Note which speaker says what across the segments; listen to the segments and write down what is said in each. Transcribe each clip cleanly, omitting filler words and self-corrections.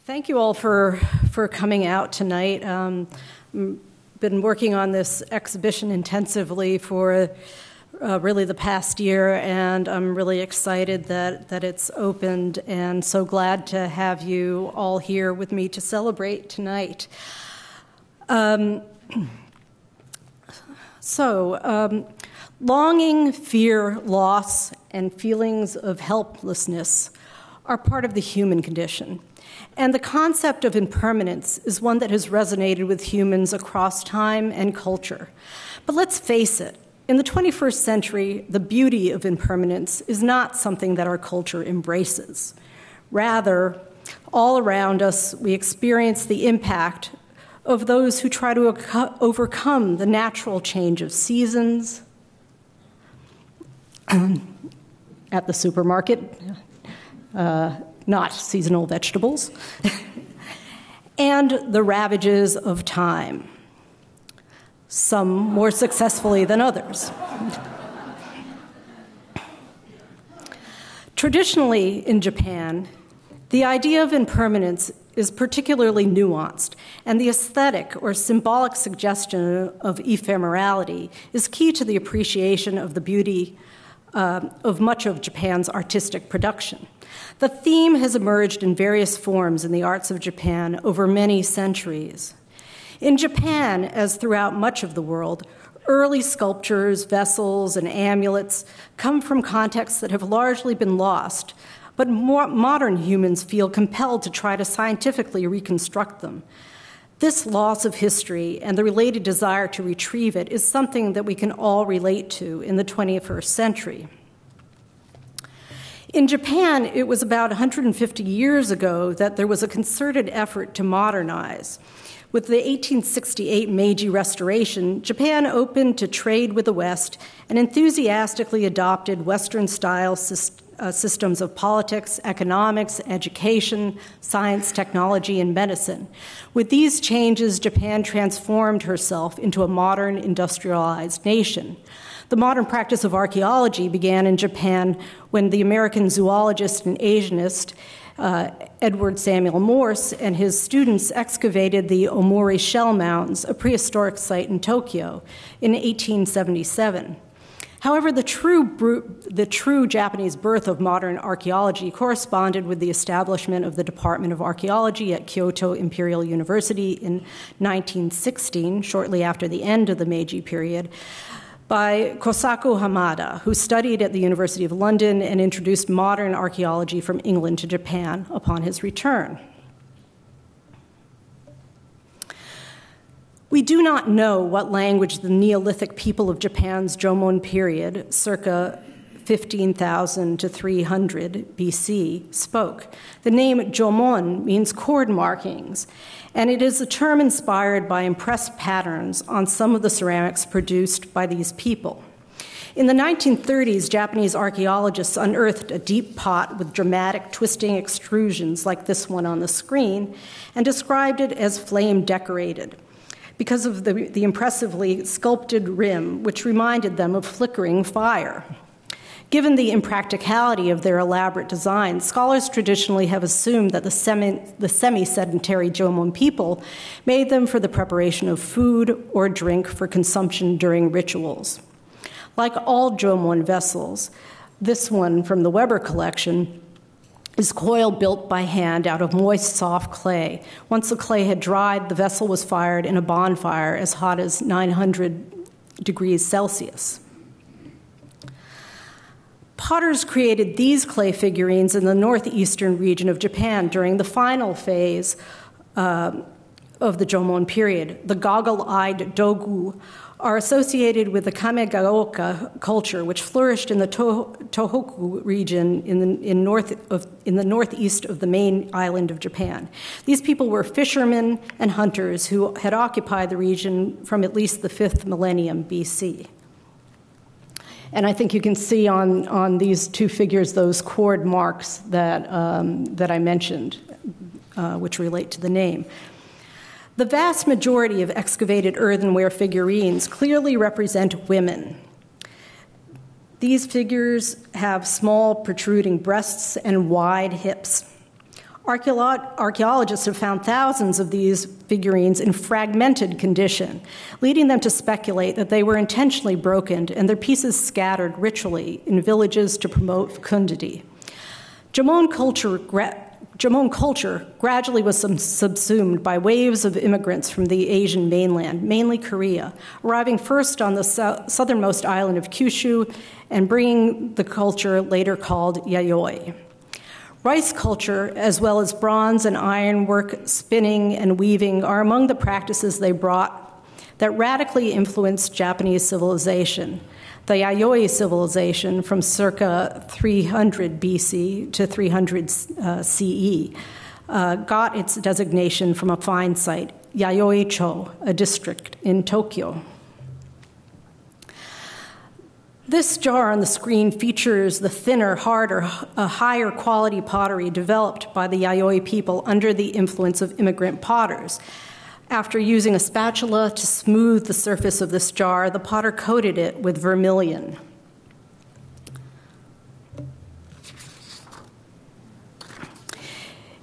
Speaker 1: Thank you all for coming out tonight. Been working on this exhibition intensively for really the past year, and I'm really excited that it's opened, and so glad to have you all here with me to celebrate tonight. Longing, fear, loss, and feelings of helplessness are part of the human condition. And the concept of impermanence is one that has resonated with humans across time and culture. But let's face it, in the 21st century, the beauty of impermanence is not something that our culture embraces. Rather, all around us, we experience the impact of those who try to overcome the natural change of seasons at the supermarket, not seasonal vegetables, and the ravages of time, some more successfully than others. Traditionally in Japan, the idea of impermanence is particularly nuanced, and the aesthetic or symbolic suggestion of ephemerality is key to the appreciation of the beauty of much of Japan's artistic production. The theme has emerged in various forms in the arts of Japan over many centuries. In Japan, as throughout much of the world, early sculptures, vessels, and amulets come from contexts that have largely been lost, but modern humans feel compelled to try to scientifically reconstruct them. This loss of history and the related desire to retrieve it is something that we can all relate to in the 21st century. In Japan, it was about 150 years ago that there was a concerted effort to modernize. With the 1868 Meiji Restoration, Japan opened to trade with the West and enthusiastically adopted Western-style systems of politics, economics, education, science, technology, and medicine. With these changes, Japan transformed herself into a modern, industrialized nation. The modern practice of archaeology began in Japan when the American zoologist and Asianist Edward Samuel Morse and his students excavated the Omori shell mounds, a prehistoric site in Tokyo, in 1877. However, the true Japanese birth of modern archaeology corresponded with the establishment of the Department of Archaeology at Kyoto Imperial University in 1916, shortly after the end of the Meiji period, by Kosaku Hamada, who studied at the University of London and introduced modern archaeology from England to Japan upon his return. We do not know what language the Neolithic people of Japan's Jomon period, circa 15,000 to 300 BC, spoke. The name Jomon means cord markings, and it is a term inspired by impressed patterns on some of the ceramics produced by these people. In the 1930s, Japanese archaeologists unearthed a deep pot with dramatic twisting extrusions like this one on the screen and described it as flame-decorated because of the impressively sculpted rim, which reminded them of flickering fire. Given the impracticality of their elaborate designs, scholars traditionally have assumed that the semi-sedentary Jomon people made them for the preparation of food or drink for consumption during rituals. Like all Jomon vessels, this one from the Weber collection is coil built by hand out of moist, soft clay. Once the clay had dried, the vessel was fired in a bonfire as hot as 900 degrees Celsius. Potters created these clay figurines in the northeastern region of Japan during the final phase of the Jomon period. The goggle-eyed dogu are associated with the Kamigaoka culture, which flourished in the Tohoku region in the northeast of the main island of Japan. These people were fishermen and hunters who had occupied the region from at least the 5th millennium BC. And I think you can see on these two figures those cord marks that I mentioned, which relate to the name. The vast majority of excavated earthenware figurines clearly represent women. These figures have small protruding breasts and wide hips. Archaeologists have found thousands of these figurines in fragmented condition, leading them to speculate that they were intentionally broken and their pieces scattered ritually in villages to promote fecundity. Jomon culture gradually was subsumed by waves of immigrants from the Asian mainland, mainly Korea, arriving first on the southernmost island of Kyushu and bringing the culture later called Yayoi. Rice culture, as well as bronze and ironwork, spinning, and weaving, are among the practices they brought that radically influenced Japanese civilization. The Yayoi civilization from circa 300 BC to 300 CE got its designation from a find site, Yayoi-cho, a district in Tokyo. This jar on the screen features the thinner, harder, higher quality pottery developed by the Yayoi people under the influence of immigrant potters. After using a spatula to smooth the surface of this jar, the potter coated it with vermilion.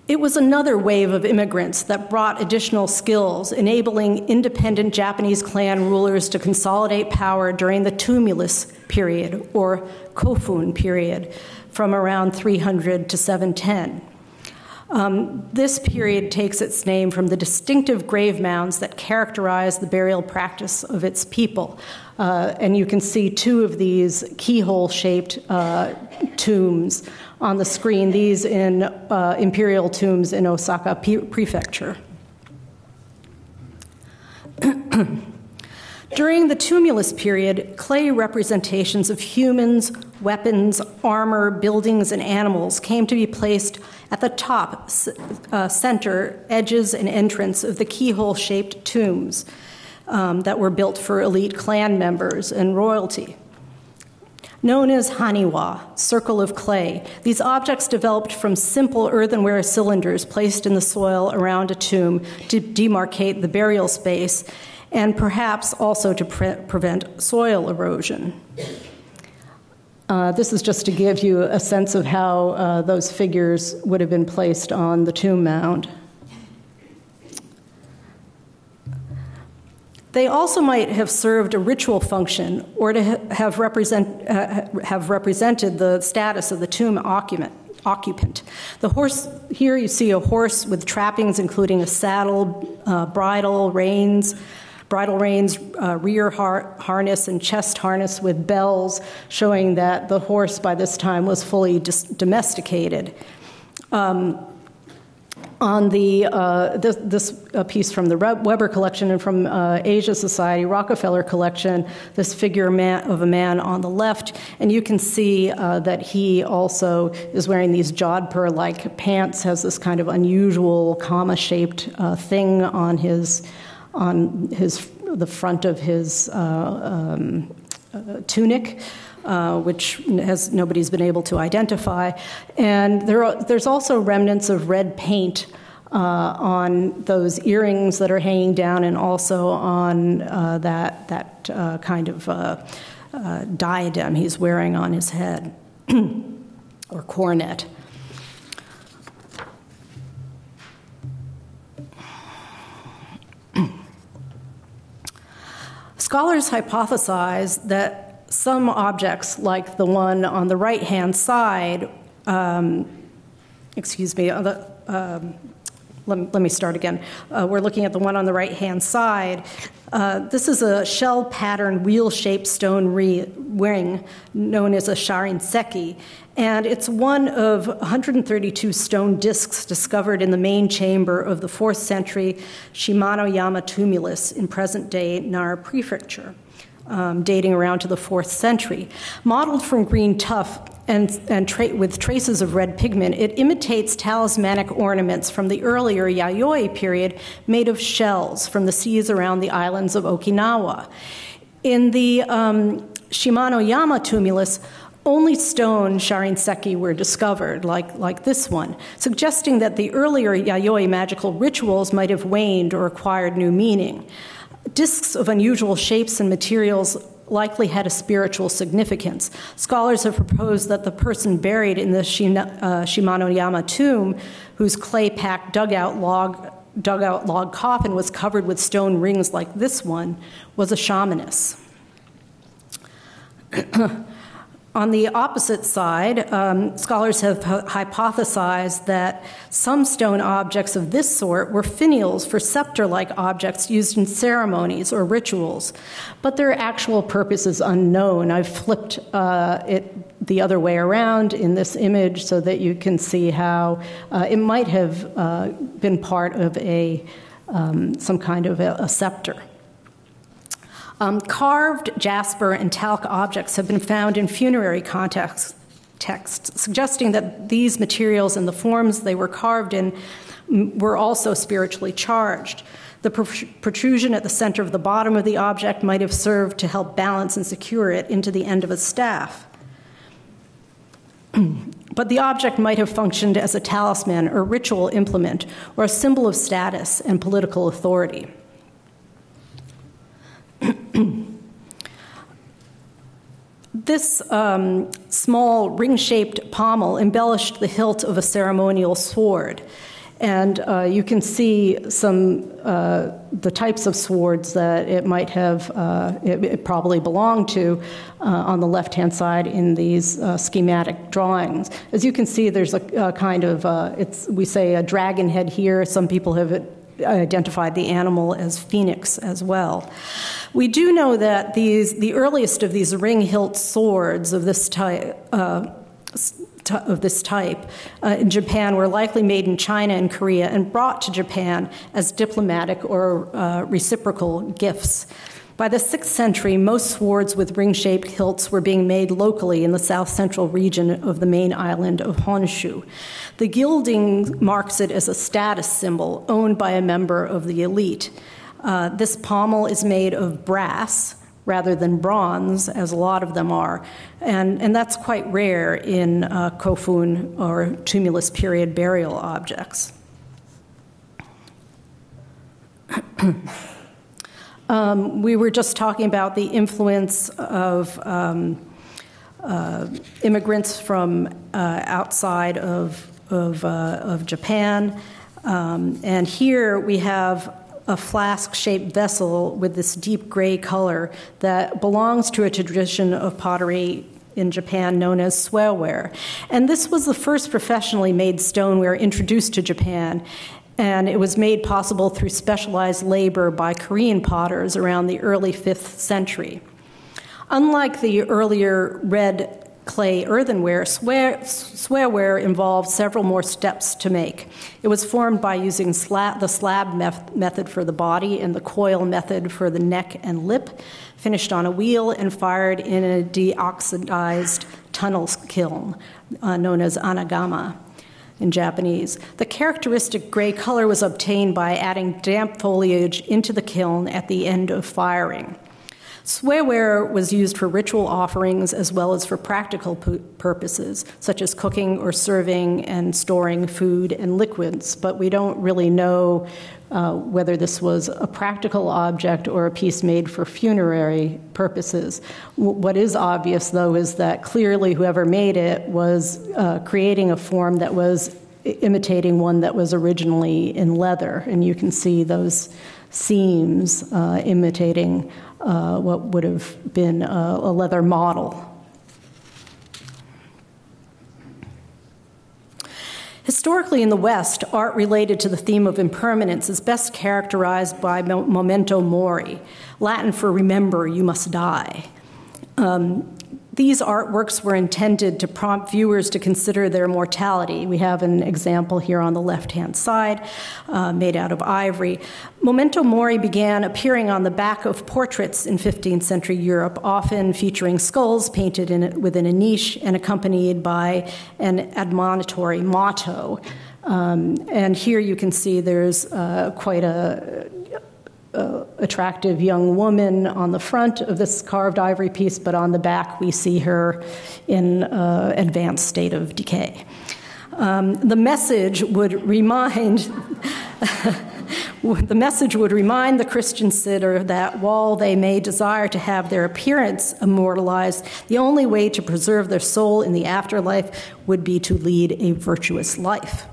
Speaker 1: It was another wave of immigrants that brought additional skills, enabling independent Japanese clan rulers to consolidate power during the tumulus period, or Kofun period, from around 300 to 710. This period takes its name from the distinctive grave mounds that characterize the burial practice of its people. And you can see two of these keyhole-shaped tombs on the screen, these in Imperial Tombs in Osaka Prefecture. During the tumulus period, clay representations of humans, weapons, armor, buildings, and animals came to be placed at the top, center, edges, and entrance of the keyhole-shaped tombs that were built for elite clan members and royalty. Known as haniwa, circle of clay, these objects developed from simple earthenware cylinders placed in the soil around a tomb to demarcate the burial space and perhaps also to prevent soil erosion. This is just to give you a sense of how those figures would have been placed on the tomb mound. They also might have served a ritual function or to have represented the status of the tomb occupant. The horse, here you see a horse with trappings including a saddle, bridle reins, rear harness, and chest harness with bells, showing that the horse by this time was fully domesticated. On this piece from the Weber collection and from Asia Society Rockefeller collection, this figure of a man on the left, and you can see that he also is wearing these jodhpur-like pants, has this kind of unusual comma-shaped thing on the front of his tunic, which nobody's been able to identify. And there's also remnants of red paint on those earrings that are hanging down, and also on that kind of diadem he's wearing on his head, or coronet. Scholars hypothesize that some objects, like the one on the right-hand side, let me start again. We're looking at the one on the right-hand side. This is a shell-patterned, wheel-shaped stone ring known as a sharinseki, and it's one of 132 stone discs discovered in the main chamber of the 4th century Shimano-yama tumulus in present-day Nara Prefecture, dating around to the 4th century. Modeled from green tuff and with traces of red pigment, it imitates talismanic ornaments from the earlier Yayoi period made of shells from the seas around the islands of Okinawa. In the Shimano-yama tumulus, only stone sharinseki were discovered, like this one, suggesting that the earlier Yayoi magical rituals might have waned or acquired new meaning. Discs of unusual shapes and materials likely had a spiritual significance. Scholars have proposed that the person buried in the Shimanoyama tomb, whose clay-packed dugout log coffin was covered with stone rings like this one, was a shamaness. On the opposite side, scholars have hypothesized that some stone objects of this sort were finials for scepter-like objects used in ceremonies or rituals, but their actual purpose is unknown. I've flipped it the other way around in this image so that you can see how it might have been part of some kind of a scepter. Carved jasper and talc objects have been found in funerary texts, suggesting that these materials and the forms they were carved in were also spiritually charged. The protrusion at the center of the bottom of the object might have served to help balance and secure it into the end of a staff. But the object might have functioned as a talisman or ritual implement or a symbol of status and political authority. This small ring-shaped pommel embellished the hilt of a ceremonial sword. And you can see the types of swords that it might have, it probably belonged to on the left-hand side in these schematic drawings. As you can see, there's a kind of, we say a dragon head here. Some people have identified the animal as phoenix as well. We do know that the earliest of these ring-hilt swords of this type in Japan were likely made in China and Korea and brought to Japan as diplomatic or reciprocal gifts. By the 6th century, most swords with ring-shaped hilts were being made locally in the south-central region of the main island of Honshu. The gilding marks it as a status symbol owned by a member of the elite. This pommel is made of brass rather than bronze, as a lot of them are, and that's quite rare in kofun or tumulus period burial objects. We were just talking about the influence of immigrants from outside of Japan, and here we have a flask-shaped vessel with this deep gray color that belongs to a tradition of pottery in Japan known as Swearware. And this was the first professionally made stoneware introduced to Japan, and it was made possible through specialized labor by Korean potters around the early 5th century. Unlike the earlier red clay earthenware, Swearware involved several more steps to make. It was formed by using the slab method for the body and the coil method for the neck and lip, finished on a wheel and fired in a deoxidized tunnel kiln known as anagama in Japanese. The characteristic gray color was obtained by adding damp foliage into the kiln at the end of firing. Swearware was used for ritual offerings as well as for practical purposes, such as cooking or serving and storing food and liquids, but we don't really know whether this was a practical object or a piece made for funerary purposes. What is obvious, though, is that clearly whoever made it was creating a form that was imitating one that was originally in leather, and you can see those seams imitating what would have been a leather model. Historically in the West, art related to the theme of impermanence is best characterized by Memento Mori, Latin for remember, you must die. These artworks were intended to prompt viewers to consider their mortality. We have an example here on the left-hand side, made out of ivory. Memento Mori began appearing on the back of portraits in 15th century Europe, often featuring skulls painted within a niche and accompanied by an admonitory motto. And here you can see there's quite a attractive young woman on the front of this carved ivory piece, but on the back we see her in advanced state of decay. The message would remind The message would remind the Christian sitter that while they may desire to have their appearance immortalized, the only way to preserve their soul in the afterlife would be to lead a virtuous life.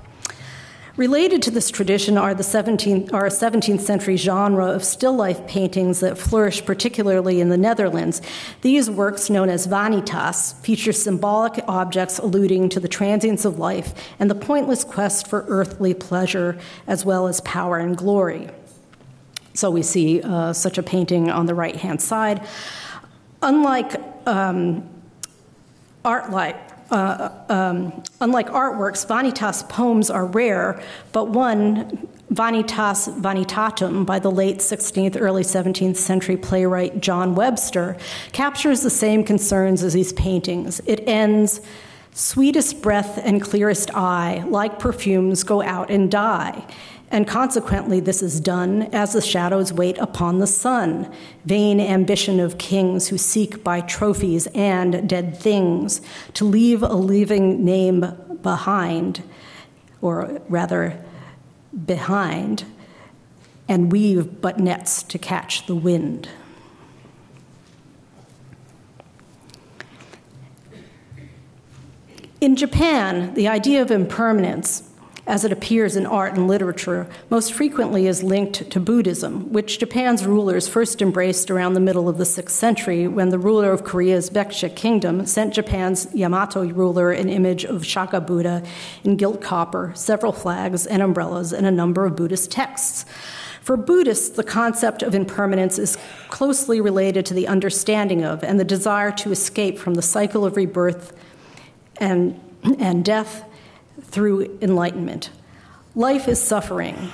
Speaker 1: Related to this tradition are a 17th century genre of still life paintings that flourish particularly in the Netherlands. These works, known as vanitas, feature symbolic objects alluding to the transience of life and the pointless quest for earthly pleasure as well as power and glory. So we see such a painting on the right-hand side. Unlike artworks, vanitas poems are rare, but one, Vanitas Vanitatum, by the late 16th, early 17th century playwright John Webster, captures the same concerns as these paintings. It ends, "Sweetest breath and clearest eye, like perfumes, go out and die. And consequently, this is done as the shadows wait upon the sun, vain ambition of kings who seek by trophies and dead things to leave a living name behind, or rather behind, and weave but nets to catch the wind." In Japan, the idea of impermanence, as it appears in art and literature, most frequently is linked to Buddhism, which Japan's rulers first embraced around the middle of the 6th century when the ruler of Korea's Baekje kingdom sent Japan's Yamato ruler an image of Shaka Buddha in gilt copper, several flags and umbrellas, and a number of Buddhist texts. For Buddhists, the concept of impermanence is closely related to the understanding of and the desire to escape from the cycle of rebirth and death through enlightenment. Life is suffering.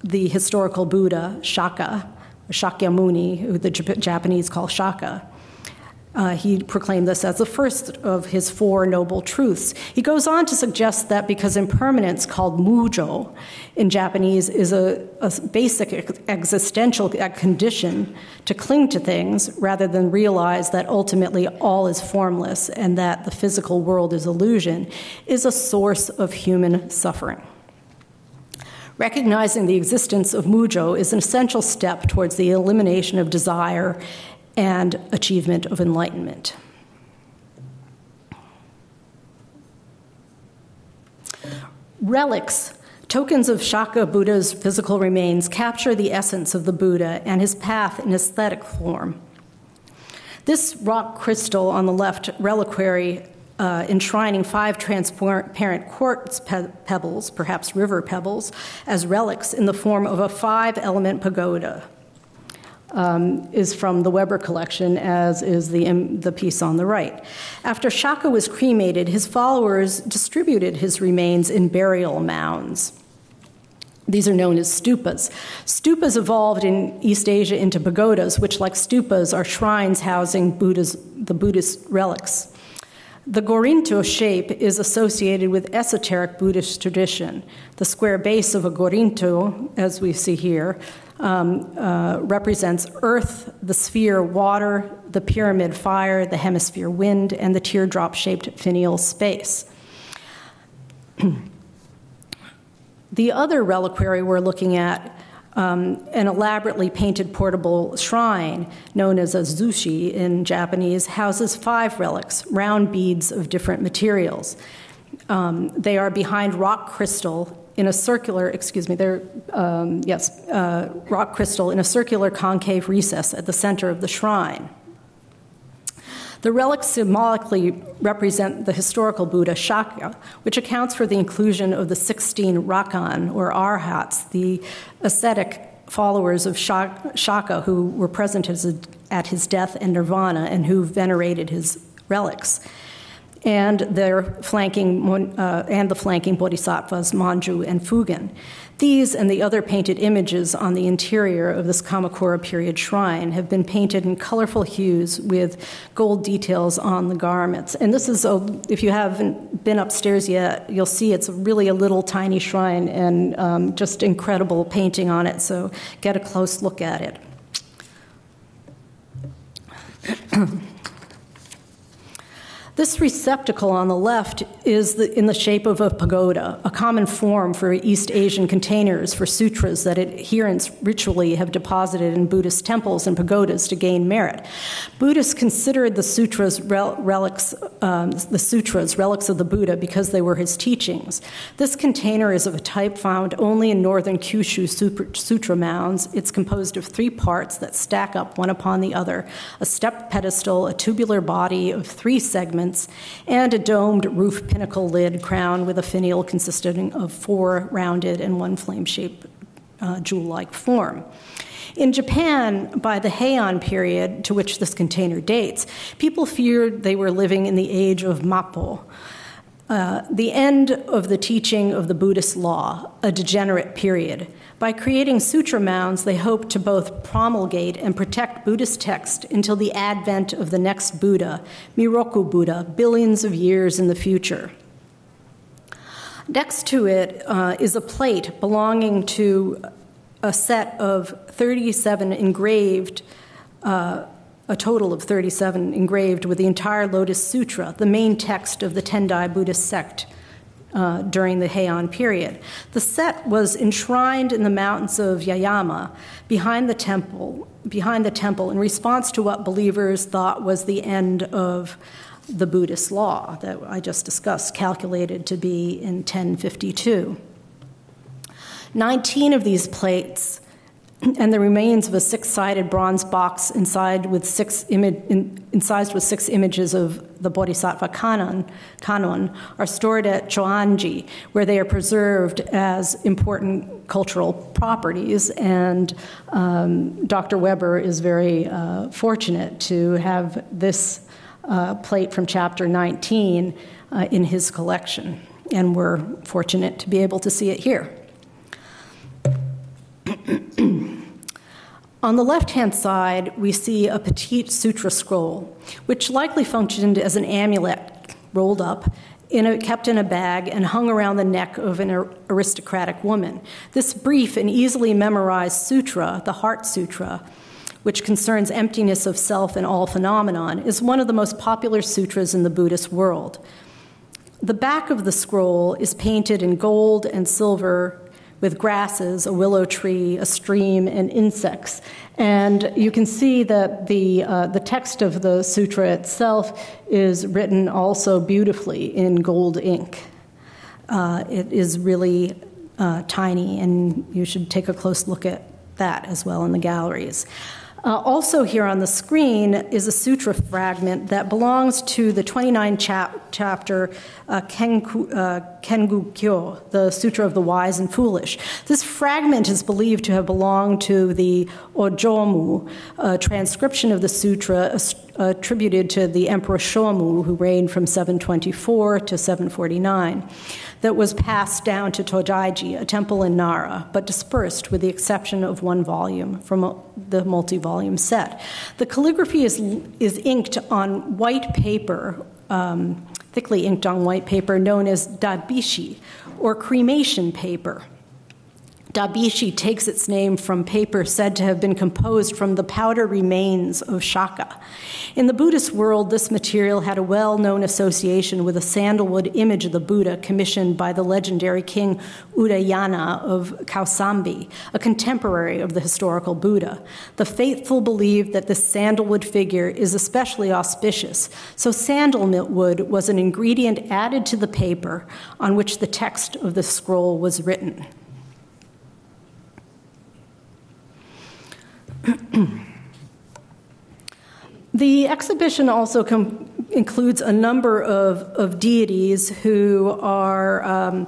Speaker 1: The historical Buddha, Shakyamuni, who the Japanese call Shaka, he proclaimed this as the first of his 4 noble truths. He goes on to suggest that because impermanence, called mujo in Japanese, is a basic existential condition to cling to things rather than realize that ultimately all is formless and that the physical world is illusion, is a source of human suffering. Recognizing the existence of mujo is an essential step towards the elimination of desire and achievement of enlightenment. Relics, tokens of Shaka Buddha's physical remains, capture the essence of the Buddha and his path in aesthetic form. This rock crystal on the left, reliquary, enshrining 5 transparent quartz pebbles, perhaps river pebbles, as relics in the form of a 5-element pagoda. Is from the Weber collection, as is the piece on the right. After Shaka was cremated, his followers distributed his remains in burial mounds. These are known as stupas. Stupas evolved in East Asia into pagodas, which, like stupas, are shrines housing the Buddhist relics. The gorinto shape is associated with esoteric Buddhist tradition. The square base of a gorinto, as we see here, represents earth, the sphere water, the pyramid fire, the hemisphere wind, and the teardrop-shaped finial space. The other reliquary we're looking at, an elaborately painted portable shrine known as a zushi in Japanese, houses 5 relics, round beads of different materials. They are behind rock crystal in a circular, rock crystal in a circular concave recess at the center of the shrine. The relics symbolically represent the historical Buddha Shaka, which accounts for the inclusion of the 16 rakan, or arhats, the ascetic followers of Shaka who were present at his death and nirvana and who venerated his relics, and the flanking bodhisattvas Manju and Fugen. These and the other painted images on the interior of this Kamakura period shrine have been painted in colorful hues with gold details on the garments. And this is, if you haven't been upstairs yet, you'll see it's really a little tiny shrine and just incredible painting on it, so get a close look at it. This receptacle on the left is in the shape of a pagoda, a common form for East Asian containers for sutras that adherents ritually have deposited in Buddhist temples and pagodas to gain merit. Buddhists considered the sutras relics of the Buddha because they were his teachings. This container is of a type found only in northern Kyushu sutra mounds. It's composed of 3 parts that stack up one upon the other: a stepped pedestal, a tubular body of 3 segments, and a domed roof pinnacle lid crowned with a finial consisting of 4 rounded and 1 flame-shaped jewel-like form. In Japan, by the Heian period, to which this container dates, people feared they were living in the age of Mappo, the end of the teaching of the Buddhist law, a degenerate period. By creating sutra mounds, they hoped to both promulgate and protect Buddhist text until the advent of the next Buddha, Miroku Buddha, billions of years in the future. Next to it is a plate belonging to a set of 37 engraved, a total of 37 engraved with the entire Lotus Sutra, the main text of the Tendai Buddhist sect during the Heian period. The set was enshrined in the mountains of Yayama behind the temple in response to what believers thought was the end of the Buddhist law that I just discussed, calculated to be in 1052. 19 of these plates and the remains of a 6-sided bronze box incised with 6 images of the Bodhisattva canon are stored at Choanji, where they are preserved as important cultural properties. And Dr. Weber is very fortunate to have this plate from chapter 19 in his collection. And we're fortunate to be able to see it here. On the left-hand side, we see a Petite Sutra scroll, which likely functioned as an amulet rolled up, kept in a bag, and hung around the neck of an aristocratic woman. This brief and easily memorized sutra, the Heart Sutra, which concerns emptiness of self and all phenomenon, is one of the most popular sutras in the Buddhist world. The back of the scroll is painted in gold and silver with grasses, a willow tree, a stream, and insects. And you can see that the text of the sutra itself is written also beautifully in gold ink. It is really tiny, and you should take a close look at that as well in the galleries. Also here on the screen is a sutra fragment that belongs to the 29th chapter Kengu-kyo, the Sutra of the Wise and Foolish. This fragment is believed to have belonged to the Ojomu, a transcription of the sutra attributed to the Emperor Shomu, who reigned from 724 to 749, that was passed down to Todaiji, a temple in Nara, but dispersed with the exception of 1 volume from the multi-volume set. The calligraphy is inked on white paper, thickly inked on white paper known as dabishi, or cremation paper. Dabishi takes its name from paper said to have been composed from the powder remains of shaka. In the Buddhist world, this material had a well-known association with a sandalwood image of the Buddha commissioned by the legendary king Udayana of Kausambi, a contemporary of the historical Buddha. The faithful believed that this sandalwood figure is especially auspicious, so sandalwood was an ingredient added to the paper on which the text of the scroll was written. The exhibition also includes a number of deities who are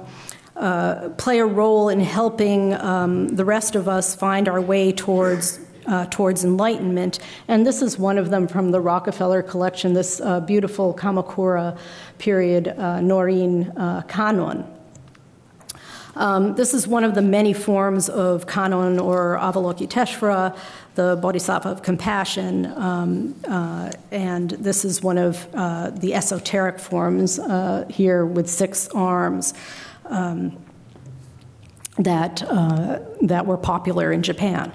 Speaker 1: play a role in helping the rest of us find our way towards enlightenment, and this is one of them from the Rockefeller collection, this beautiful Kamakura period Noreen Kanon. This is one of the many forms of Kanon or Avalokiteshvara, the Bodhisattva of compassion, and this is one of the esoteric forms here with 6 arms that were popular in Japan.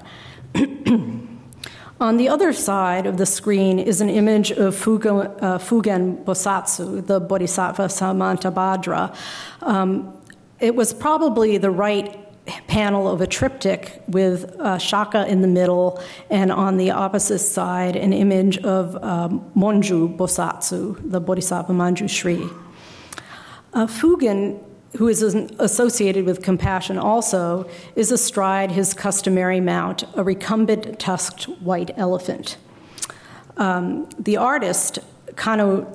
Speaker 1: On the other side of the screen is an image of Fugen Bosatsu, the Bodhisattva Samantabhadra. It was probably the right panel of a triptych with Shaka in the middle, and on the opposite side, an image of Monju Bosatsu, the Bodhisattva Manju Shri. Fugen, who is associated with compassion also, is astride his customary mount, a recumbent tusked white elephant. The artist, Kano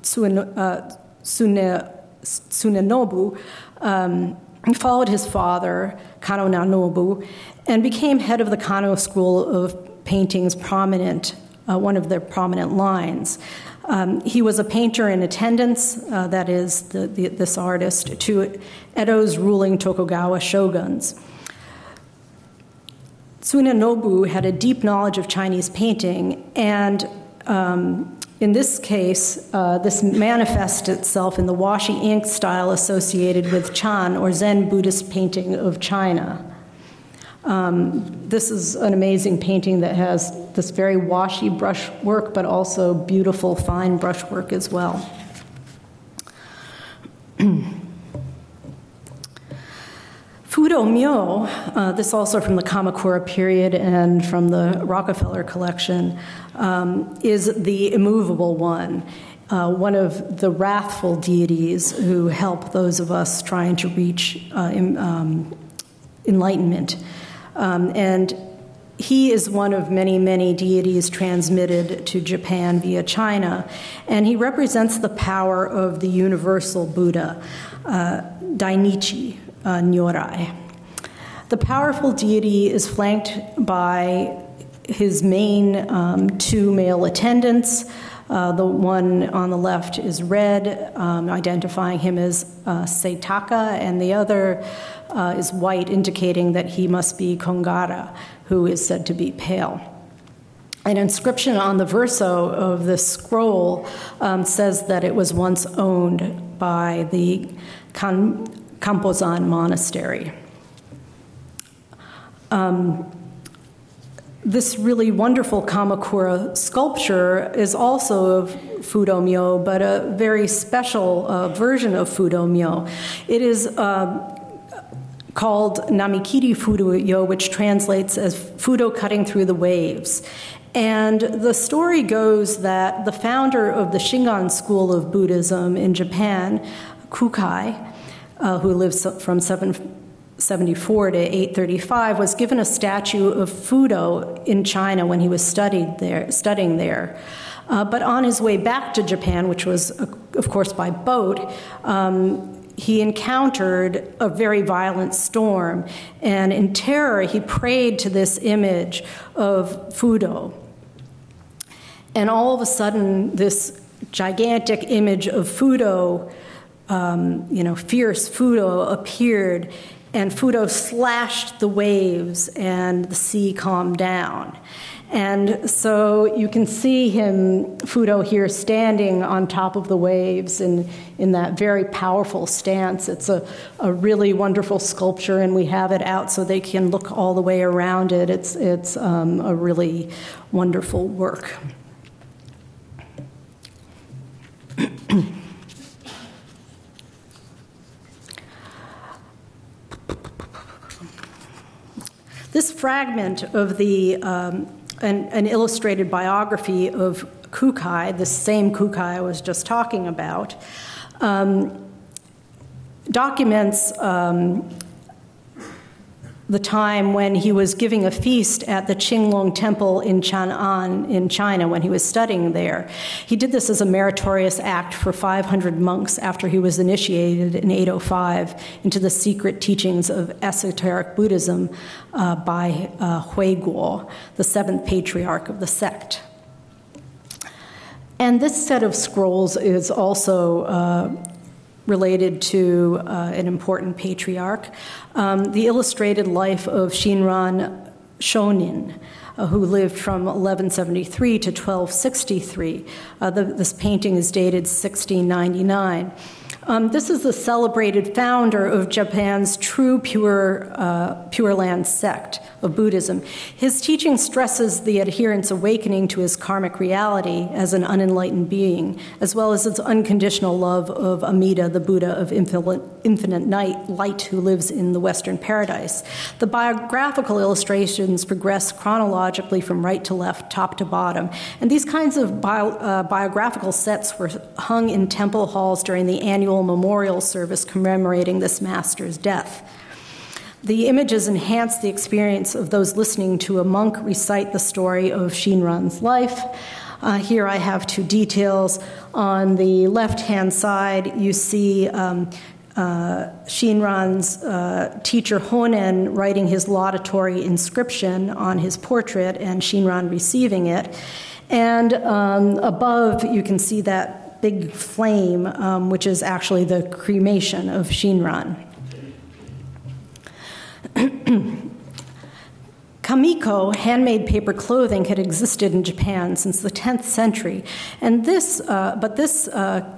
Speaker 1: Tsunenobu, followed his father, Kano Nanobu, and became head of the Kano School of Painting's one of their prominent lines. He was a painter in attendance, that is, this artist, to Edo's ruling Tokugawa shoguns. Tsunenobu had a deep knowledge of Chinese painting, and in this case, this manifests itself in the washi ink style associated with Chan, or Zen Buddhist painting of China. This is an amazing painting that has this very washy brushwork, but also beautiful fine brushwork as well. Fudo Myoo, this also from the Kamakura period and from the Rockefeller collection, is the immovable one of the wrathful deities who help those of us trying to reach enlightenment. And he is one of many, many deities transmitted to Japan via China, and he represents the power of the universal Buddha, Dainichi Nyorai. The powerful deity is flanked by his main two male attendants. The one on the left is red, identifying him as Seitaka, and the other is white, indicating that he must be Kongara, who is said to be pale. An inscription on the verso of this scroll says that it was once owned by the Kampozan monastery. This really wonderful Kamakura sculpture is also of Fudo Myoo, but a very special version of Fudo Myoo. It is called Namikiri Fudo, which translates as Fudo cutting through the waves. And the story goes that the founder of the Shinran school of Buddhism in Japan, Koo Chi, who lives from 774 to 835, was given a statue of Fudo in China when he was studying there. But on his way back to Japan, which was, of course, by boat, he encountered a very violent storm, and in terror, he prayed to this image of Fudo. And all of a sudden, this gigantic image of Fudo, fierce Fudo, appeared, and Fudo slashed the waves, and the sea calmed down. And so you can see him, Fudo, here standing on top of the waves in that very powerful stance. It's a really wonderful sculpture, and we have it out so they can look all the way around it. It's a really wonderful work. This fragment of an illustrated biography of Koo Chi, the same Koo Chi I was just talking about, documents the time when he was giving a feast at the Qinglong Temple in Chang'an in China when he was studying there. He did this as a meritorious act for 500 monks after he was initiated in 805 into the secret teachings of esoteric Buddhism by Hui Guo, the seventh patriarch of the sect. And this set of scrolls is also related to an important patriarch, the illustrated life of Shinran Shonin, who lived from 1173 to 1263. This painting is dated 1699. This is the celebrated founder of Japan's true Pure Land sect of Buddhism. His teaching stresses the adherent's awakening to his karmic reality as an unenlightened being, as well as its unconditional love of Amita, the Buddha of infinite light who lives in the Western paradise. The biographical illustrations progress chronologically from right to left, top to bottom, and these kinds of biographical sets were hung in temple halls during the annual memorial service commemorating this master's death. The images enhance the experience of those listening to a monk recite the story of Shinran's life. Here I have two details. On the left-hand side, you see Shinran's teacher Honen writing his laudatory inscription on his portrait and Shinran receiving it. And above, you can see that big flame, which is actually the cremation of Shinran. Kamiko, handmade paper clothing, had existed in Japan since the 10th century, and this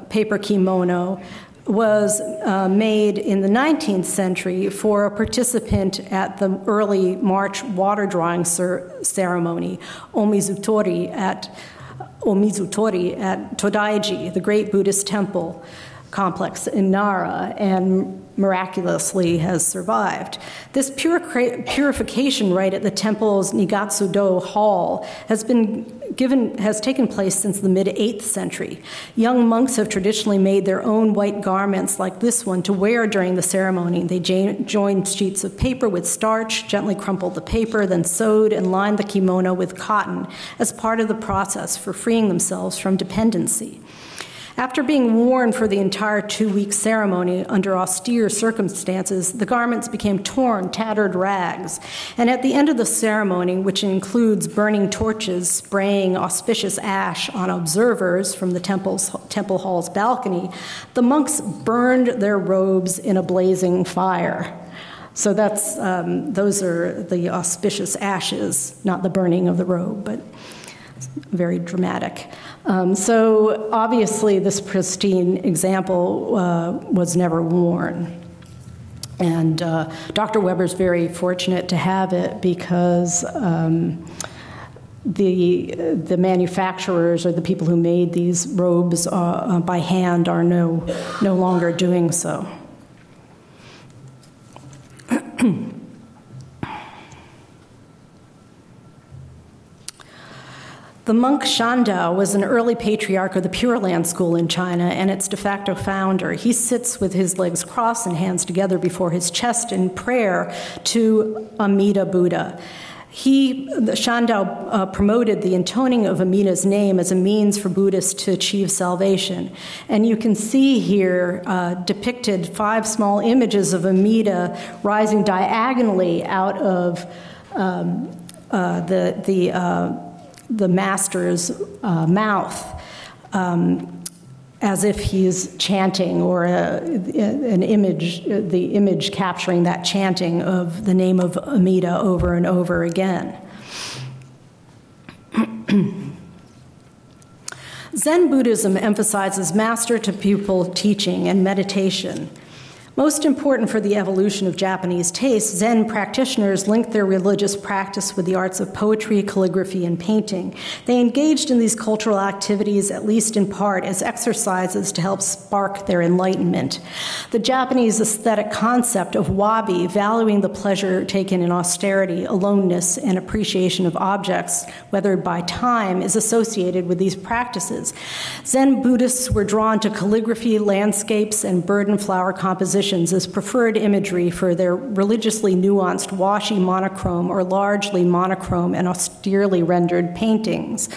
Speaker 1: paper kimono was made in the 19th century for a participant at the early March water drawing ceremony, Omizutori at Todaiji, the great Buddhist temple complex in Nara, and miraculously has survived. This purification rite at the temple's Nigatsudo Hall has taken place since the mid-8th century. Young monks have traditionally made their own white garments like this one to wear during the ceremony. They joined sheets of paper with starch, gently crumpled the paper, then sewed and lined the kimono with cotton as part of the process for freeing themselves from dependency. After being worn for the entire 2-week ceremony under austere circumstances, the garments became torn, tattered rags. And at the end of the ceremony, which includes burning torches, spraying auspicious ash on observers from the temple hall's balcony, the monks burned their robes in a blazing fire. So those are the auspicious ashes, not the burning of the robe, but very dramatic. So obviously this pristine example was never worn. And Dr. Weber's very fortunate to have it because the manufacturers or the people who made these robes by hand are no longer doing so. The monk Shandao was an early patriarch of the Pure Land school in China and its de facto founder. He sits with his legs crossed and hands together before his chest in prayer to Amita Buddha. Shandao promoted the intoning of Amita's name as a means for Buddhists to achieve salvation. And you can see here depicted 5 small images of Amita rising diagonally out of the master's mouth, as if he's chanting, or an image, the image capturing that chanting of the name of Amita over and over again. Zen Buddhism emphasizes master-to-pupil teaching and meditation. Most important for the evolution of Japanese taste, Zen practitioners linked their religious practice with the arts of poetry, calligraphy, and painting. They engaged in these cultural activities, at least in part, as exercises to help spark their enlightenment. The Japanese aesthetic concept of wabi, valuing the pleasure taken in austerity, aloneness, and appreciation of objects, weathered by time, is associated with these practices. Zen Buddhists were drawn to calligraphy, landscapes, and bird and flower compositions as preferred imagery for their religiously nuanced washy monochrome or largely monochrome and austerely rendered paintings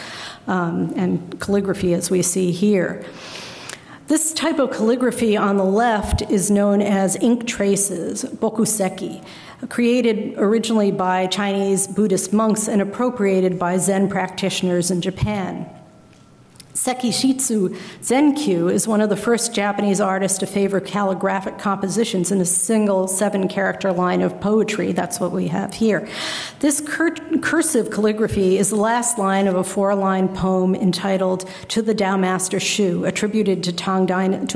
Speaker 1: and calligraphy as we see here. This type of calligraphy on the left is known as ink traces, bokuseki, created originally by Chinese Buddhist monks and appropriated by Zen practitioners in Japan. Sekishitsu Zenkyu is one of the first Japanese artists to favor calligraphic compositions in a single 7-character line of poetry. That's what we have here. This cursive calligraphy is the last line of a 4-line poem entitled To the Tao Master Shu, attributed to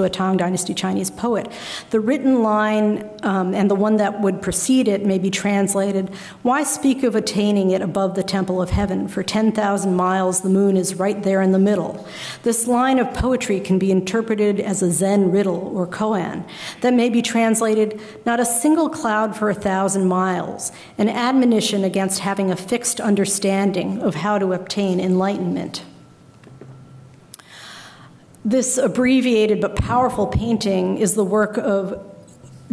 Speaker 1: a Tang Dynasty Chinese poet. The written line and the one that would precede it may be translated, "Why speak of attaining it above the temple of heaven? For 10,000 miles the moon is right there in the middle." This line of poetry can be interpreted as a Zen riddle or koan that may be translated, "Not a single cloud for 1,000 miles, an admonition against having a fixed understanding of how to obtain enlightenment." This abbreviated but powerful painting is the work of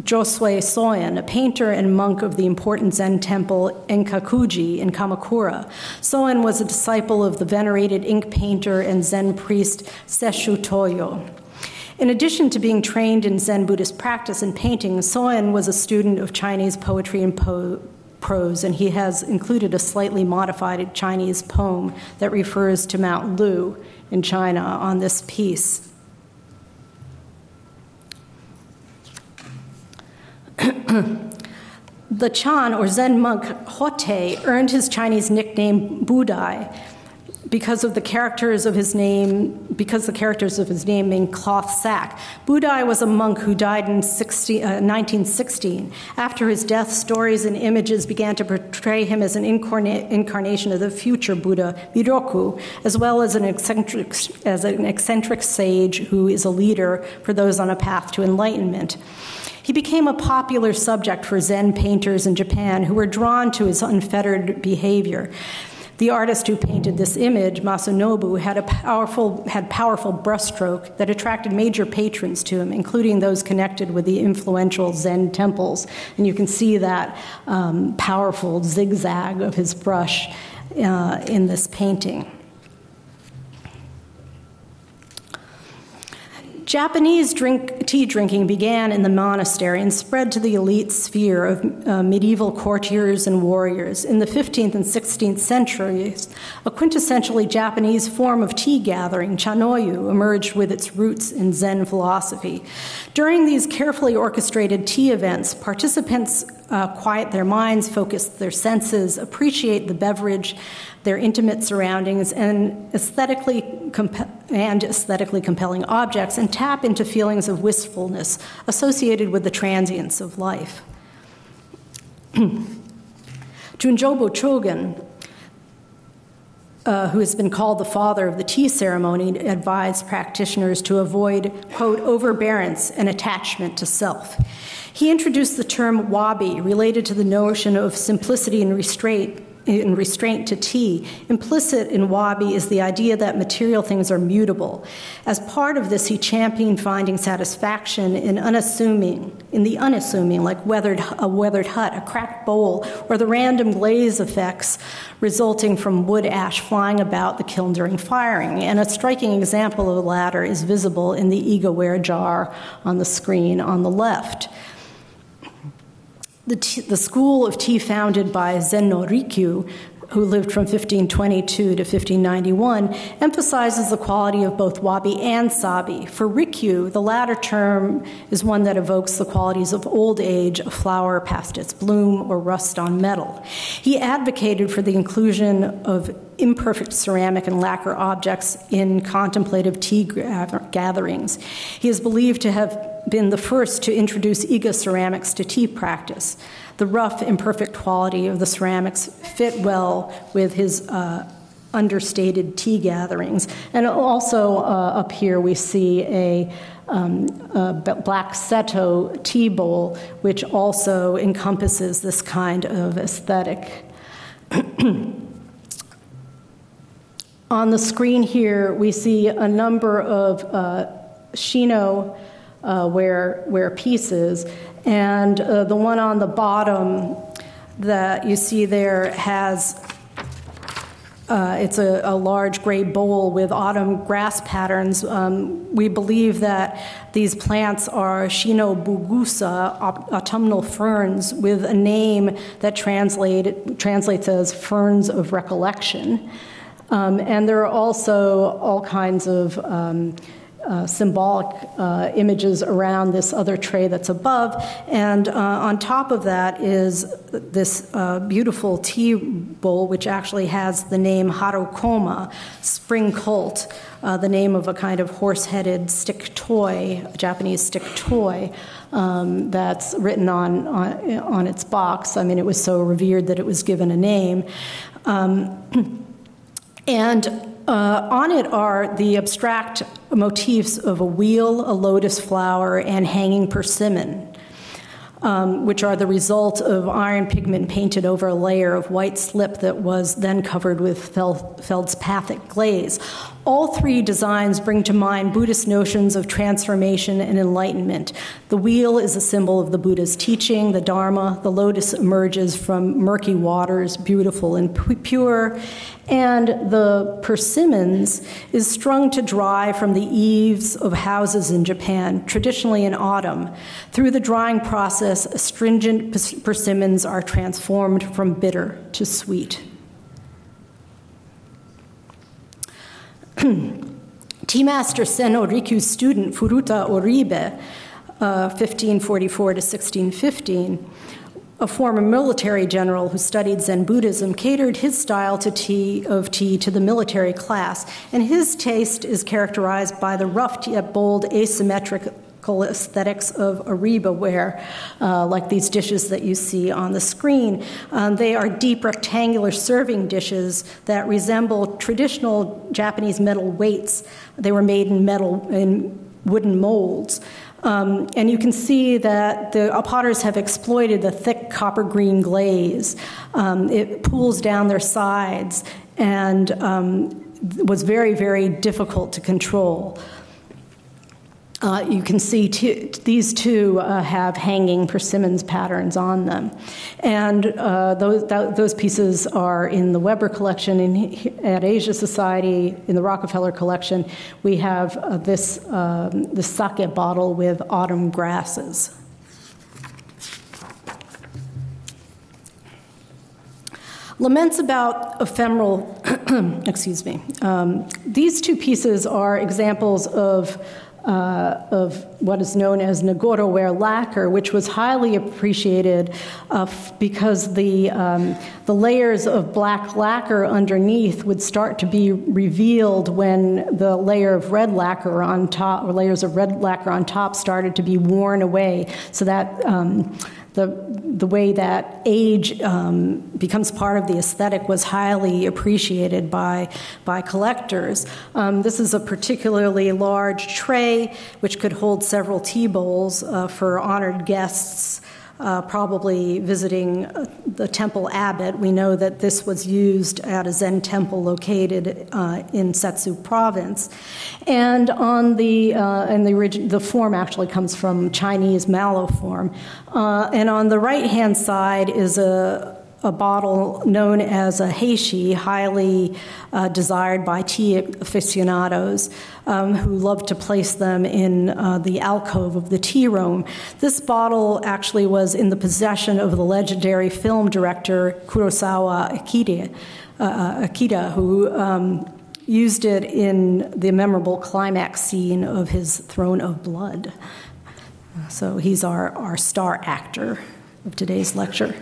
Speaker 1: Josue Soen, a painter and monk of the important Zen temple Enkakuji in Kamakura. Soen was a disciple of the venerated ink painter and Zen priest Sesshu Toyo. In addition to being trained in Zen Buddhist practice and painting, Soen was a student of Chinese poetry and prose, and he has included a slightly modified Chinese poem that refers to Mount Lu in China on this piece. The Chan, or Zen monk Hote, earned his Chinese nickname Budai because the characters of his name mean cloth sack. Budai was a monk who died in 1916. After his death, stories and images began to portray him as an incarnation of the future Buddha, Miroku, as well as an eccentric sage who is a leader for those on a path to enlightenment. He became a popular subject for Zen painters in Japan who were drawn to his unfettered behavior. The artist who painted this image, Masanobu, had powerful brushstroke that attracted major patrons to him, including those connected with the influential Zen temples. And you can see that powerful zigzag of his brush in this painting. Japanese tea drinking began in the monastery and spread to the elite sphere of medieval courtiers and warriors. In the 15th and 16th centuries, a quintessentially Japanese form of tea gathering, chanoyu, emerged with its roots in Zen philosophy. During these carefully orchestrated tea events, participants quiet their minds, focus their senses, appreciate the beverage, their intimate surroundings, and aesthetically compelling objects, and tap into feelings of wistfulness associated with the transience of life. Junjobo Chogen, who has been called the father of the tea ceremony, advised practitioners to avoid, quote, overbearance and attachment to self. He introduced the term wabi, related to the notion of simplicity and restraint to tea. Implicit in wabi is the idea that material things are mutable. As part of this, he championed finding satisfaction in the unassuming, like a weathered hut, a cracked bowl, or the random glaze effects resulting from wood ash flying about the kiln during firing. And a striking example of the latter is visible in the eagaware jar on the screen on the left. The school of tea founded by Zenno Rikyu, who lived from 1522 to 1591, emphasizes the quality of both wabi and sabi. For Rikyu, the latter term is one that evokes the qualities of old age, a flower past its bloom, or rust on metal. He advocated for the inclusion of imperfect ceramic and lacquer objects in contemplative tea gatherings. He is believed to have been the first to introduce Iga ceramics to tea practice. The rough, imperfect quality of the ceramics fit well with his understated tea gatherings. And also up here we see a black seto tea bowl, which also encompasses this kind of aesthetic. On the screen here, we see a number of Shino ware pieces, and the one on the bottom that you see there has it's a large gray bowl with autumn grass patterns. We believe that these plants are Shinobugusa, autumnal ferns, with a name that translates as ferns of recollection. And there are also all kinds of symbolic images around this other tray that's above. And on top of that is this beautiful tea bowl, which actually has the name Harukoma, spring colt, the name of a kind of horse-headed stick toy, a Japanese stick toy, that's written on its box. I mean, it was so revered that it was given a name. On it are the abstract motifs of a wheel, a lotus flower, and hanging persimmon, which are the result of iron pigment painted over a layer of white slip that was then covered with feldspathic glaze. All three designs bring to mind Buddhist notions of transformation and enlightenment. The wheel is a symbol of the Buddha's teaching, the Dharma. The lotus emerges from murky waters, beautiful and pure. And the persimmons is strung to dry from the eaves of houses in Japan, traditionally in autumn. Through the drying process, astringent persimmons are transformed from bitter to sweet. Tea master Senno Riku's student Furuta Oribe, 1544 to 1615, a former military general who studied Zen Buddhism, catered his style to tea to the military class, and his taste is characterized by the rough yet bold asymmetrical aesthetics of Ariba ware, like these dishes that you see on the screen. They are deep rectangular serving dishes that resemble traditional Japanese metal weights. They were made in wooden molds. And you can see that the potters have exploited the thick copper green glaze. It pools down their sides and was very, very difficult to control. You can see these two have hanging persimmons patterns on them. And those pieces are in the Weber collection. At Asia Society, in the Rockefeller collection, we have this sake bottle with autumn grasses. Laments about ephemeral, excuse me. These two pieces are examples of what is known as Nagauta ware lacquer, which was highly appreciated because the layers of black lacquer underneath would start to be revealed when the layer of red lacquer on top, or layers of red lacquer on top, started to be worn away, so that the way that age becomes part of the aesthetic was highly appreciated by collectors. This is a particularly large tray which could hold several tea bowls for honored guests, probably visiting the temple abbot. We know that this was used at a Zen temple located in Setsu province. And on the form actually comes from Chinese mallow form. And on the right-hand side is a bottle known as a heishi, highly desired by tea aficionados who love to place them in the alcove of the tea room. This bottle actually was in the possession of the legendary film director Kurosawa Akira, who used it in the memorable climax scene of his Throne of Blood. So he's our star actor of today's lecture.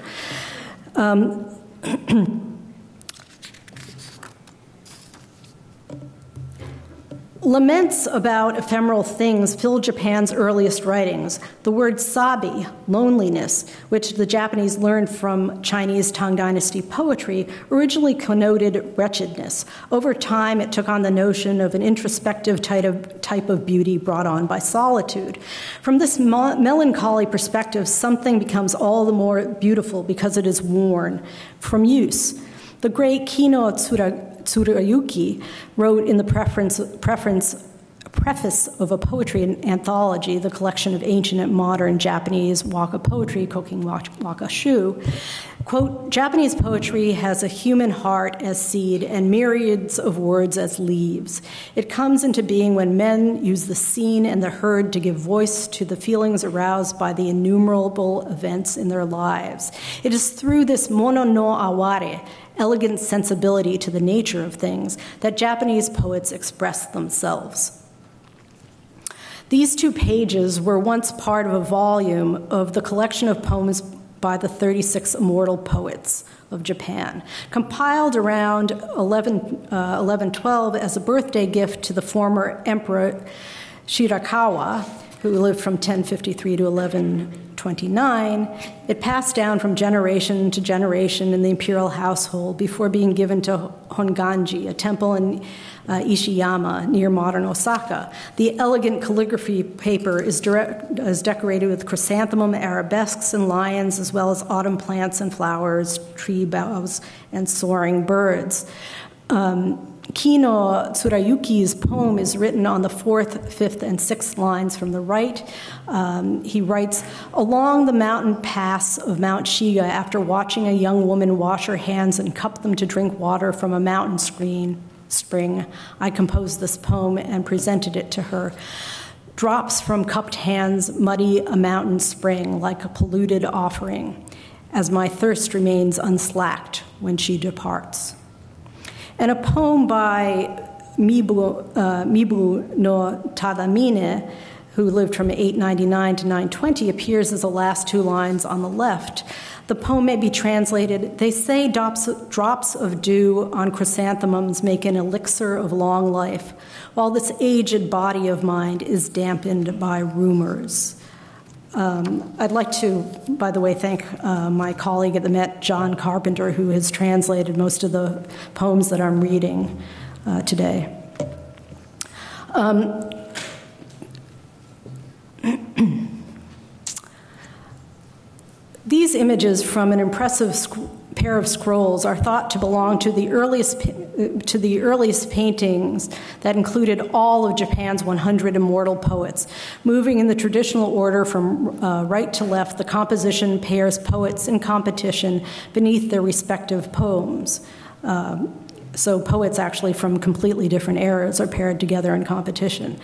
Speaker 1: Laments about ephemeral things fill Japan's earliest writings. The word sabi, loneliness, which the Japanese learned from Chinese Tang Dynasty poetry, originally connoted wretchedness. Over time, it took on the notion of an introspective type of beauty brought on by solitude. From this melancholy perspective, something becomes all the more beautiful because it is worn from use. The great Kino Tsurayuki wrote in the preface of a poetry anthology, the collection of ancient and modern Japanese waka poetry, Kokin Waka Shu, quote, "Japanese poetry has a human heart as seed and myriads of words as leaves. It comes into being when men use the seen and the heard to give voice to the feelings aroused by the innumerable events in their lives. It is through this mono no aware, elegant sensibility to the nature of things that Japanese poets express themselves. These 2 pages were once part of a volume of the collection of poems by the 36 immortal poets of Japan, compiled around 1112 as a birthday gift to the former Emperor Shirakawa, who lived from 1053 to 1129. It passed down from generation to generation in the imperial household before being given to Honganji, a temple in Ishiyama near modern Osaka. The elegant calligraphy paper is decorated with chrysanthemum arabesques and lions, as well as autumn plants and flowers, tree boughs, and soaring birds. Kino Tsurayuki's poem is written on the 4th, 5th, and 6th lines from the right. He writes, along the mountain pass of Mount Shiga, after watching a young woman wash her hands and cup them to drink water from a mountain spring, I composed this poem and presented it to her. Drops from cupped hands muddy a mountain spring like a polluted offering, as my thirst remains unslacked when she departs. And a poem by Mibu no Tadamine, who lived from 899 to 920, appears as the last 2 lines on the left. The poem may be translated, they say drops of dew on chrysanthemums make an elixir of long life, while this aged body of mine is dampened by rumors. I'd like to, by the way, thank my colleague at the Met, John Carpenter, who has translated most of the poems that I'm reading today. These images from an impressive pair of scrolls are thought to belong to the earliest paintings that included all of Japan's 100 immortal poets. Moving in the traditional order from right to left, the composition pairs poets in competition beneath their respective poems. So poets actually from completely different eras are paired together in competition.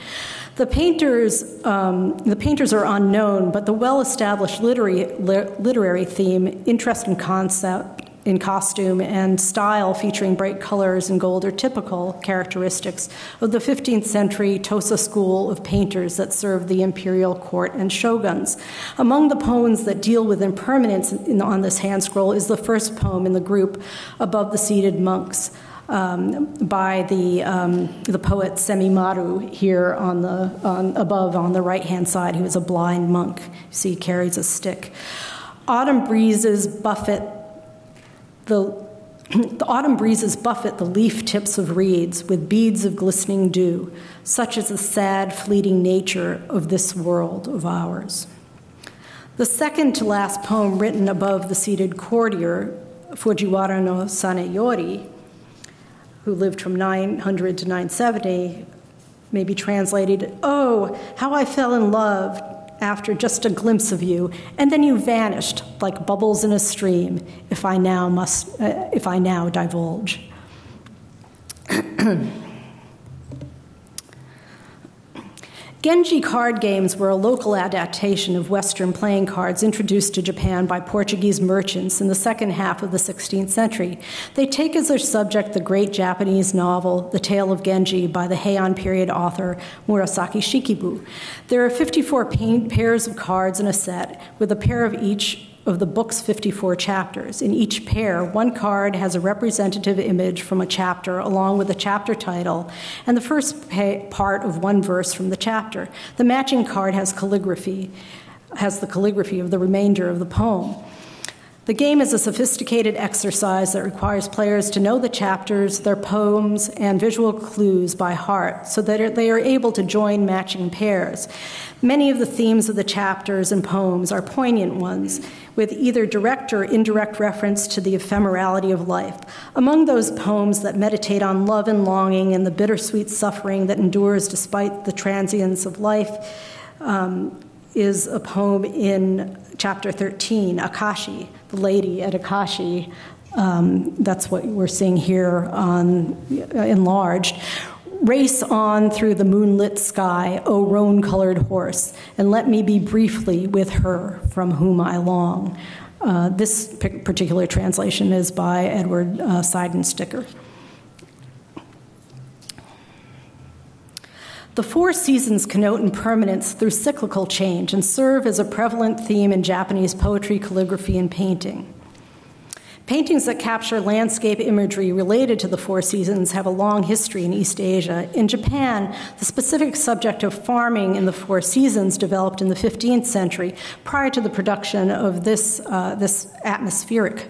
Speaker 1: The painters are unknown, but the well-established literary theme, interest in concept, in costume, and style featuring bright colors and gold are typical characteristics of the 15th century Tosa school of painters that served the imperial court and shoguns. Among the poems that deal with impermanence on this hand scroll is the first poem in the group, Above the Seated Monks, by the poet Semimaru here above on the right-hand side. He was a blind monk. You see, he carries a stick. Autumn breezes buffet the leaf tips of reeds with beads of glistening dew. Such is the sad, fleeting nature of this world of ours. The second to last poem written above the seated courtier, Fujiwara no Saneyori, who lived from 900 to 970, may be translated, "Oh, how I fell in love after just a glimpse of you, and then you vanished like bubbles in a stream, if I now divulge." Genji card games were a local adaptation of Western playing cards introduced to Japan by Portuguese merchants in the second half of the 16th century. They take as their subject the great Japanese novel, The Tale of Genji, by the Heian period author Murasaki Shikibu. There are 54 pairs of cards in a set, with a pair of each of the book's 54 chapters. In each pair, one card has a representative image from a chapter along with the chapter title and the first part of one verse from the chapter. The matching card has the calligraphy of the remainder of the poem. The game is a sophisticated exercise that requires players to know the chapters, their poems, and visual clues by heart so that they are able to join matching pairs. Many of the themes of the chapters and poems are poignant ones, with either direct or indirect reference to the ephemerality of life. Among those poems that meditate on love and longing and the bittersweet suffering that endures despite the transience of life is a poem in chapter 13, Akashi, the lady at Akashi. That's what we're seeing here enlarged. Race on through the moonlit sky, O roan-colored horse, and let me be briefly with her from whom I long. This particular translation is by Edward Seidensticker. The four seasons connote impermanence through cyclical change and serve as a prevalent theme in Japanese poetry, calligraphy, and painting. Paintings that capture landscape imagery related to the four seasons have a long history in East Asia. In Japan, the specific subject of farming in the four seasons developed in the 15th century prior to the production of this atmospheric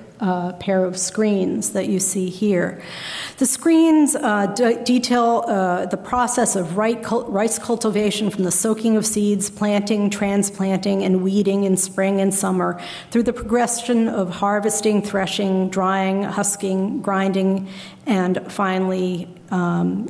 Speaker 1: pair of screens that you see here. The screens detail the process of rice cultivation from the soaking of seeds, planting, transplanting, and weeding in spring and summer through the progression of harvesting, threshing, drying, husking, grinding, and finally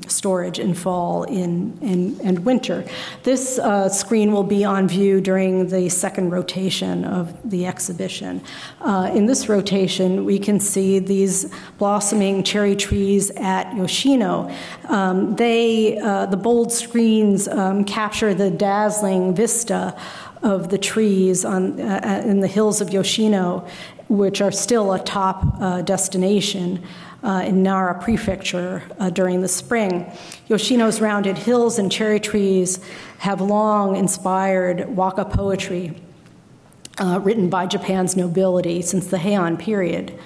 Speaker 1: storage in fall and winter. This screen will be on view during the second rotation of the exhibition. In this rotation, we can see these blossoming cherry trees at Yoshino. The bold screens capture the dazzling vista of the trees in the hills of Yoshino, which are still a top destination in Nara Prefecture during the spring. Yoshino's rounded hills and cherry trees have long inspired waka poetry written by Japan's nobility since the Heian period.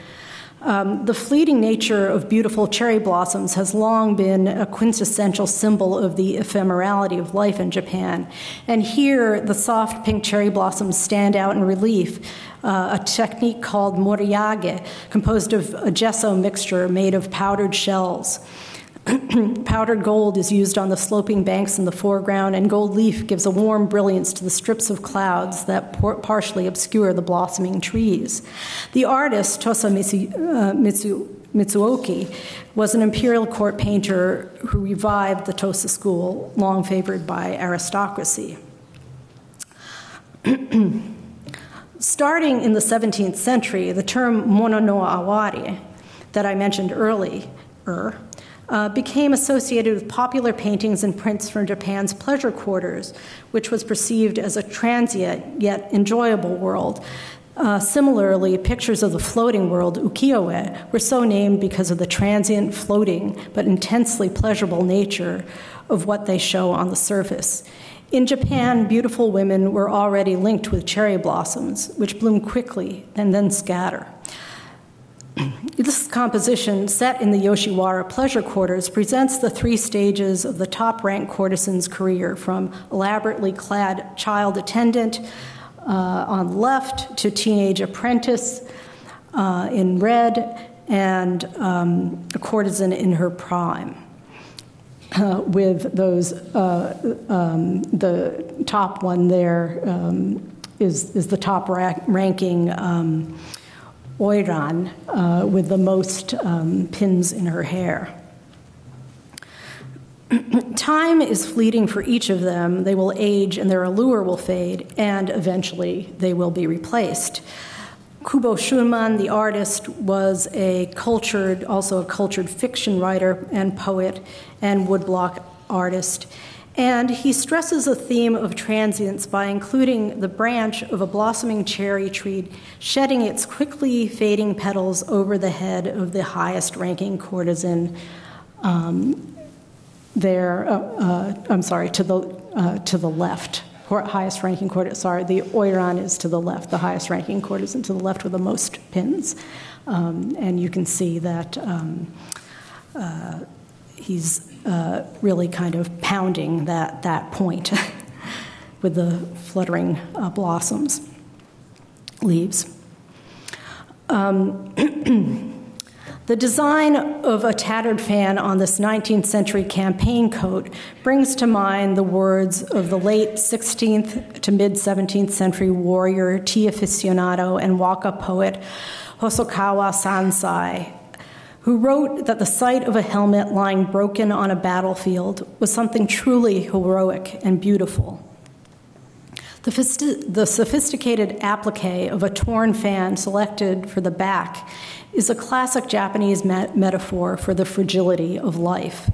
Speaker 1: The fleeting nature of beautiful cherry blossoms has long been a quintessential symbol of the ephemerality of life in Japan. And here, the soft pink cherry blossoms stand out in relief, a technique called moriage, composed of a gesso mixture made of powdered shells. Powdered gold is used on the sloping banks in the foreground, and gold leaf gives a warm brilliance to the strips of clouds that partially obscure the blossoming trees. The artist, Tosa Mitsuki, was an imperial court painter who revived the Tosa school, long favored by aristocracy. Starting in the 17th century, the term mono no awari, that I mentioned earlier, became associated with popular paintings and prints from Japan's pleasure quarters, which was perceived as a transient yet enjoyable world. Similarly, pictures of the floating world, ukiyo-e, were so named because of the transient, floating, but intensely pleasurable nature of what they show on the surface. In Japan, beautiful women were already linked with cherry blossoms, which bloom quickly and then scatter. This composition, set in the Yoshiwara pleasure quarters, presents the three stages of the top-ranked courtesan's career, from elaborately clad child attendant on the left to teenage apprentice in red, and a courtesan in her prime. With those, the top one there is the top-ranking oiran with the most pins in her hair. Time is fleeting for each of them. They will age and their allure will fade, and eventually they will be replaced. Kubo Shunman, the artist, was also a cultured fiction writer and poet and woodblock artist. And he stresses a theme of transience by including the branch of a blossoming cherry tree shedding its quickly fading petals over the head of the highest-ranking courtesan to the left. Highest-ranking courtesan, the oiran is to the left, the highest-ranking courtesan to the left with the most pins. And you can see that he's really kind of pounding that point with the fluttering leaves. The design of a tattered fan on this 19th century campaign coat brings to mind the words of the late 16th to mid-17th century warrior, tea aficionado, and waka poet Hosokawa Sansai, who wrote that the sight of a helmet lying broken on a battlefield was something truly heroic and beautiful. The sophisticated applique of a torn fan selected for the back is a classic Japanese metaphor for the fragility of life.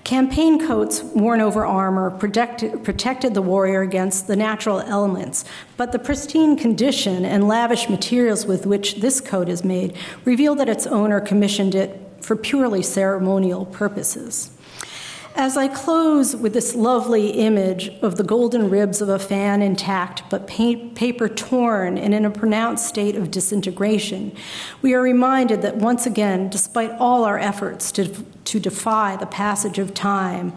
Speaker 1: Campaign coats worn over armor protected the warrior against the natural elements, but the pristine condition and lavish materials with which this coat is made reveal that its owner commissioned it for purely ceremonial purposes. As I close with this lovely image of the golden ribs of a fan intact but paper torn and in a pronounced state of disintegration, we are reminded that once again, despite all our efforts to defy the passage of time,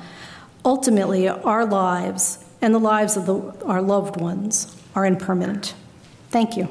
Speaker 1: ultimately our lives and the lives of our loved ones are impermanent. Thank you.